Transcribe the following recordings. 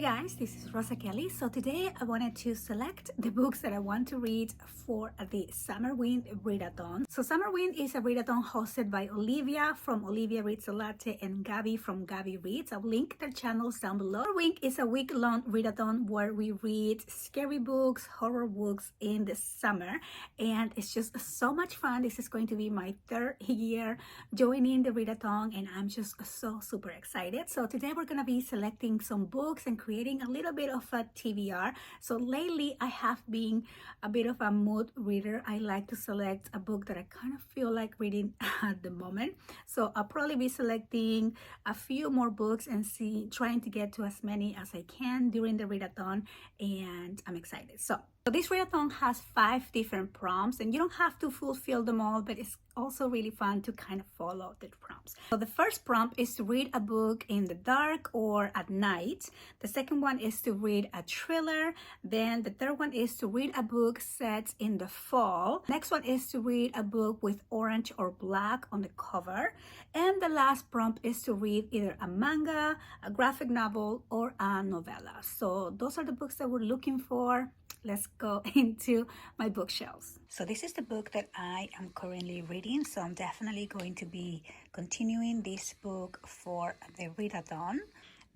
Hey guys, this is Rosa Kelly. So today I wanted to select the books that I want to read for the Summerween readathon. So Summerween is a readathon hosted by Olivia from Olivia Reads a Latte and Gabby from Gabby Reads. I'll link their channels down below. Summerween is a week-long readathon where we read scary books, horror books in the summer, and it's just so much fun. This is going to be my third year joining the readathon, and I'm just so super excited. So today we're gonna be selecting some books and creating a little bit of a TBR. So lately I have been a bit of a mood reader. I like to select a book that I kind of feel like reading at the moment. So I'll probably be selecting a few more books and trying to get to as many as I can during the readathon, and I'm excited. So this readathon has 5 different prompts, and you don't have to fulfill them all, but it's also really fun to kind of follow the prompts. So the first prompt is to read a book in the dark or at night. The second one is to read a thriller. Then the third one is to read a book set in the fall. Next one is to read a book with orange or black on the cover. And the last prompt is to read either a manga, a graphic novel, or a novella. So those are the books that we're looking for. Let's go into my bookshelves. So this is the book that I am currently reading. So I'm definitely going to be continuing this book for the readathon.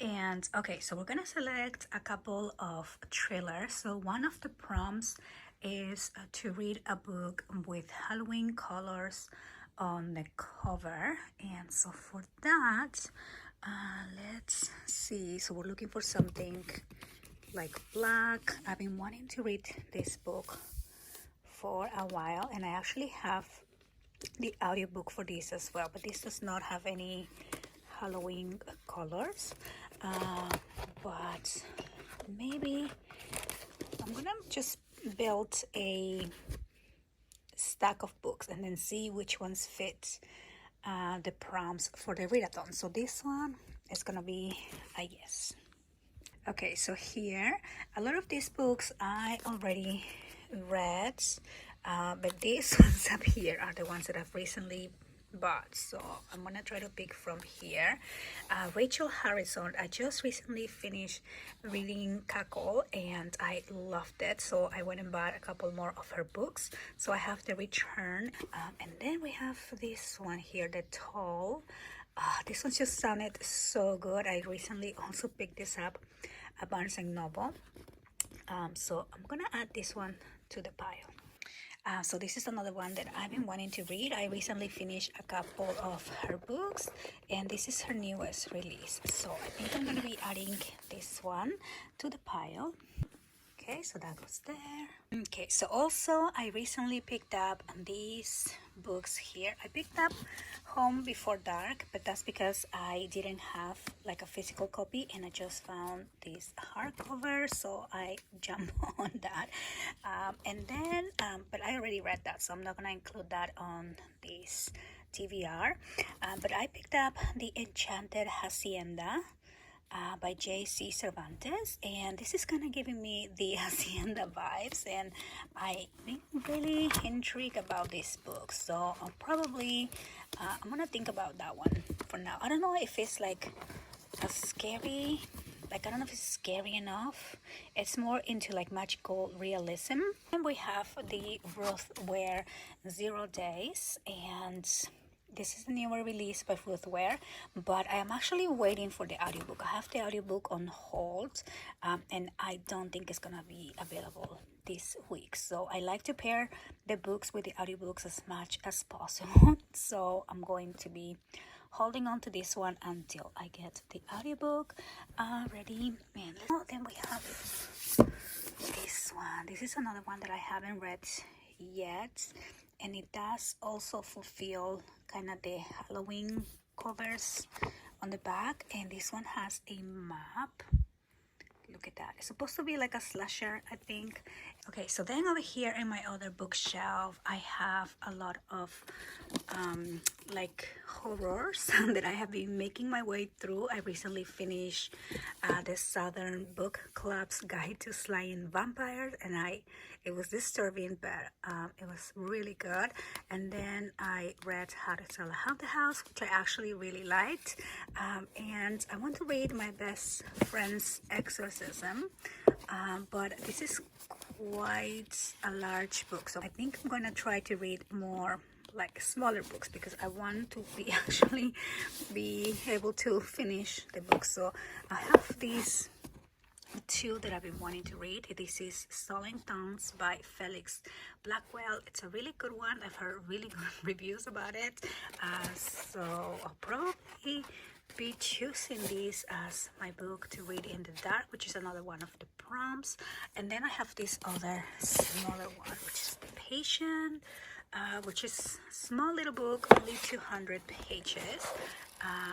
And okay, so we're gonna select a couple of thrillers. So one of the prompts is to read a book with Halloween colors on the cover. And so for that, let's see. So we're looking for something like black. I've been wanting to read this book for a while, and I actually have the audiobook for this as well, but this does not have any Halloween colors. But maybe I'm gonna just build a stack of books and then see which ones fit the prompts for the readathon. So this one is gonna be a yes. Okay, so here, a lot of these books I already read, but these ones up here are the ones that I've recently bought. So I'm gonna try to pick from here. Rachel Harrison, I just recently finished reading Cackle and I loved it. So I went and bought a couple more of her books. So I have The Return. And then we have this one here, The Toll. This one just sounded so good. I recently also picked this up at Barnes & Noble. So I'm gonna add this one to the pile. So this is another one that I've been wanting to read. I recently finished a couple of her books, and this is her newest release. So I think I'm gonna be adding this one to the pile. Okay, so that goes there. Okay, so also I recently picked up these books here. I picked up Home Before Dark, but that's because I didn't have like a physical copy and I just found this hardcover, so I jumped on that. And then, but I already read that, so I'm not gonna include that on this TBR. But I picked up The Enchanted Hacienda by J.C. Cervantes, and this is kind of giving me the Hacienda vibes, and I've been really intrigued about this book, so I'll probably I'm gonna think about that one for now. I don't know if it's like a scary, like I don't know if it's scary enough. It's more into like magical realism. And we have the Ruth Ware 0 Days, and this is the newer release by Ruth Ware, but I am actually waiting for the audiobook. I have the audiobook on hold, and I don't think it's gonna be available this week. So I like to pair the books with the audiobooks as much as possible. So I'm going to be holding on to this one until I get the audiobook ready. And then we have this one. This is another one that I haven't read yet, and it does also fulfill kind of the Halloween covers on the back, and this one has a map. Look at that. It's supposed to be like a slasher, I think. Okay, so then over here in my other bookshelf I have a lot of like horrors that I have been making my way through. I recently finished the Southern Book Club's Guide to Slaying Vampires, and it was disturbing, but it was really good. And then I read How to Sell a Haunted House, which I actually really liked. And I want to read my best friend's Exorcism, but this is quite a large book, so I think I'm gonna try to read more like smaller books because I want to be able to finish the book. So I have these two that I've been wanting to read. This is Stolen Tongues by Felix Blackwell. It's a really good one. I've heard really good reviews about it, so I'll probably be choosing this as my book to read in the dark, which is another one of the prompts. And then I have this other smaller one, which is The Patient, which is a small little book, only 200 pages.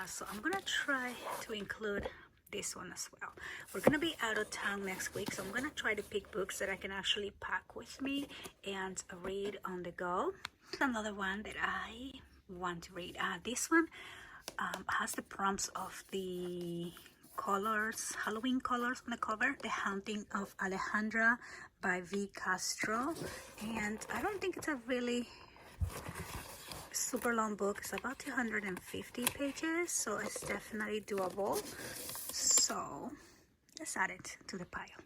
So I'm gonna try to include this one as well. We're gonna be out of town next week, so I'm gonna try to pick books that I can actually pack with me and read on the go. Another one that I want to read. This one has the prompts of the colors, Halloween colors on the cover. The Haunting of Alejandra by V. Castro. And I don't think it's a really super long book. It's about 250 pages, so it's definitely doable. So let's add it to the pile.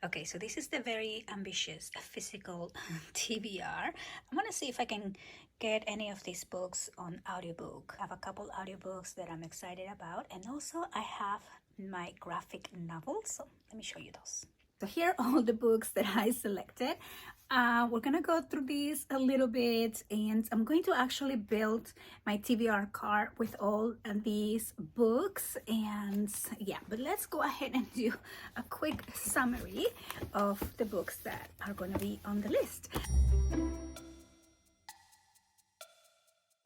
Okay, so this is the very ambitious physical TBR. I'm gonna see if I can get any of these books on audiobook. I have a couple audiobooks that I'm excited about, and also I have my graphic novels, so let me show you those. So here are all the books that I selected. We're gonna go through these a little bit, and I'm going to actually build my TBR card with all of these books. And yeah, but let's go ahead and do a quick summary of the books that are gonna be on the list.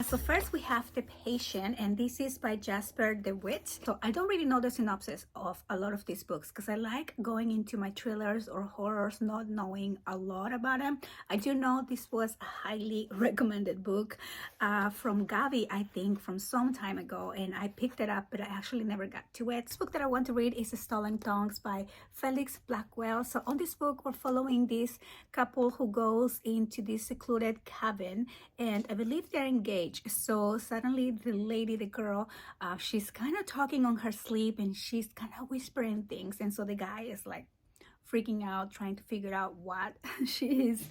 So first we have The Patient, and this is by Jasper DeWitt. So I don't really know the synopsis of a lot of these books because I like going into my thrillers or horrors not knowing a lot about them. I do know this was a highly recommended book from Gavi, I think, from some time ago, and I picked it up, but I actually never got to it. This book that I want to read is Stolen Tongues by Felix Blackwell. So on this book, we're following this couple who goes into this secluded cabin, and I believe they're engaged. So suddenly the girl, she's kind of talking on her sleep, and she's kind of whispering things, and so the guy is like freaking out, trying to figure out what she is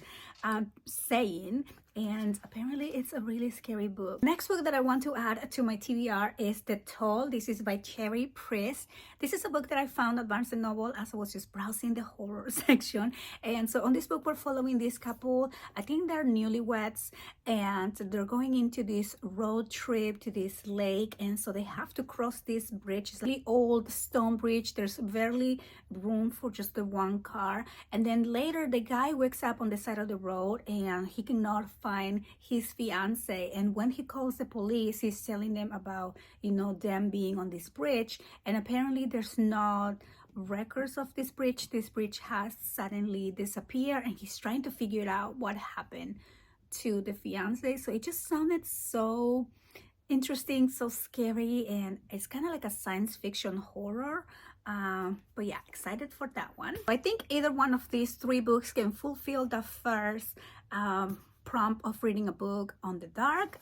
saying. And apparently it's a really scary book. Next book that I want to add to my TBR is The Toll. This is by Cherry Priest. This is a book that I found at Barnes & Noble as I was just browsing the horror section. And so on this book, we're following this couple. I think they're newlyweds, and they're going into this road trip to this lake. And so they have to cross this bridge. It's a really old stone bridge. There's barely room for just the one car. And then later, the guy wakes up on the side of the road, and he cannot find his fiance, and when he calls the police, he's telling them about, you know, them being on this bridge, and apparently there's not records of this bridge. This bridge has suddenly disappeared, and he's trying to figure out what happened to the fiance. So it just sounded so interesting, so scary, and it's kind of like a science fiction horror. But yeah, excited for that one. I think either one of these three books can fulfill the first prompt of reading a book on the dark.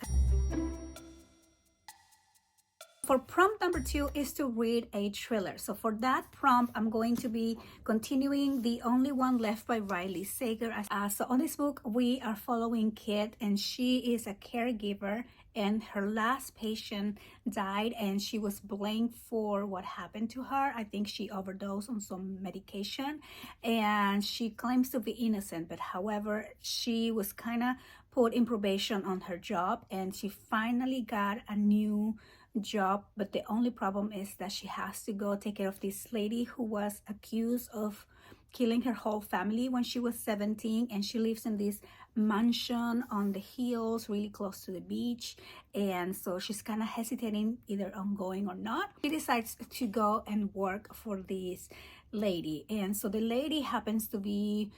For prompt number 2 is to read a thriller. So for that prompt, I'm going to be continuing The Only One Left by Riley Sager. So on this book, we are following Kit, and she is a caregiver, and her last patient died, and she was blamed for what happened to her. I think she overdosed on some medication, and she claims to be innocent, but however, she was kind of put in probation on her job, and she finally got a new job, but the only problem is that she has to go take care of this lady who was accused of killing her whole family when she was 17, and she lives in this mansion on the hills really close to the beach, and so she's kind of hesitating either on going or not. She decides to go and work for this lady, and so the lady happens to be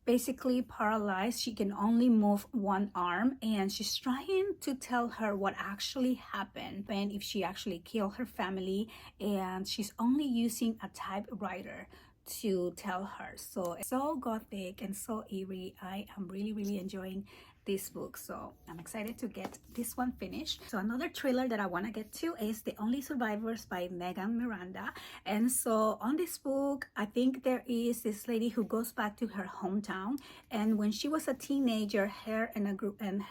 basically paralyzed. She can only move one arm, and she's trying to tell her what actually happened and if she actually killed her family, and she's only using a typewriter to tell her. So gothic and so eerie. I am really enjoying this book, so I'm excited to get this one finished. So another thriller that I want to get to is The Only Survivors by Megan Miranda. And so on this book, I think there is this lady who goes back to her hometown, and when she was a teenager, her and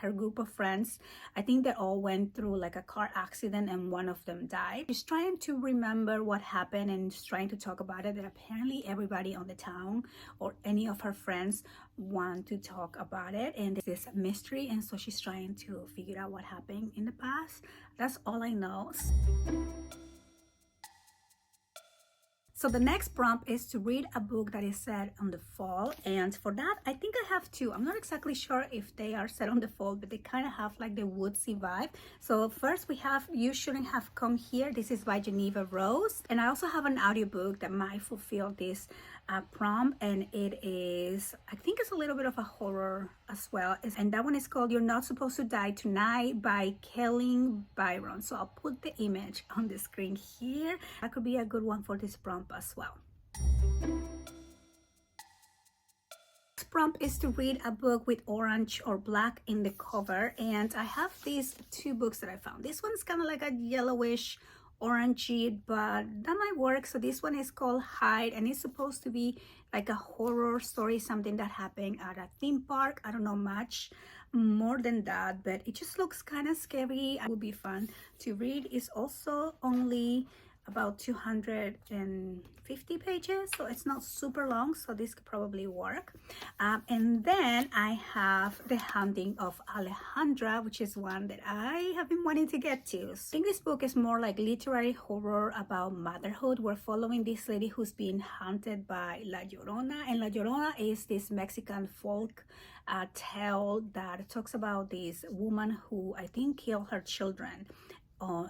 her group of friends, I think they all went through like a car accident and one of them died. She's trying to remember what happened and just trying to talk about it, and apparently everybody on the town or any of her friends want to talk about it, and there's this mystery, and so she's trying to figure out what happened in the past. That's all I know. So the next prompt is to read a book that is set on the fall, and for that I think I have two. I'm not exactly sure if they are set on the fall, but they kind of have like the woodsy vibe. So first we have You Shouldn't Have Come Here. This is by Geneva Rose, and I also have an audiobook that might fulfill this prompt, and it is, I think it's a little bit of a horror as well, and that one is called You're Not Supposed to Die Tonight by Kelly Byron. So I'll put the image on the screen here. That could be a good one for this prompt as well. This prompt is to read a book with orange or black in the cover, and I have these two books that I found. This one's kind of like a yellowish orangey, but that might work. So this one is called Hide, and it's supposed to be like a horror story, something that happened at a theme park. I don't know much more than that, but it just looks kind of scary. It would be fun to read. It's also only about 250 pages, so it's not super long, so this could probably work. And then I have The Haunting of Alejandra, which is one that I have been wanting to get to. I think this book is more like literary horror about motherhood. We're following this lady who's being haunted by La Llorona, and La Llorona is this Mexican folk tale that talks about this woman who I think killed her children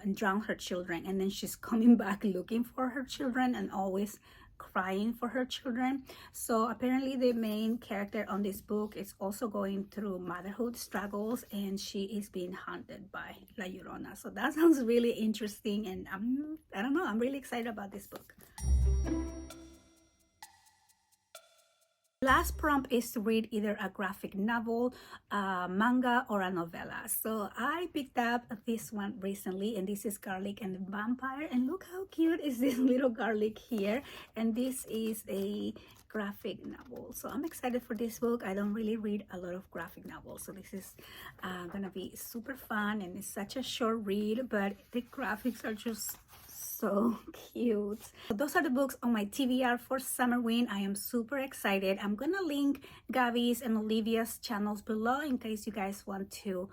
and drowned her children, and then she's coming back looking for her children and always crying for her children. So apparently the main character on this book is also going through motherhood struggles, and she is being haunted by La Llorona. So that sounds really interesting, and I don't know, I'm really excited about this book. Last prompt is to read either a graphic novel, manga, or a novella. So I picked up this one recently, and this is Garlic and the Vampire, and look how cute is this little garlic here, and this is a graphic novel. So I'm excited for this book. I don't really read a lot of graphic novels, so this is gonna be super fun, and it's such a short read, but the graphics are just so cute. So those are the books on my TBR for Summerween. I am super excited. I'm gonna link Gabby's and Olivia's channels below in case you guys want to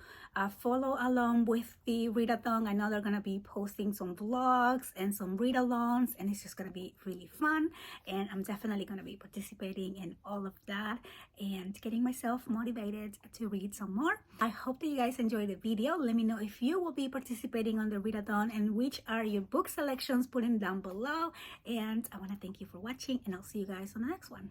follow along with the readathon. I know they're gonna be posting some vlogs and some read-alongs, and it's just gonna be really fun, and I'm definitely gonna be participating in all of that and getting myself motivated to read some more. I hope that you guys enjoyed the video. Let me know if you will be participating on the readathon and which are your book selections. Put them down below, and I want to thank you for watching, and I'll see you guys on the next one.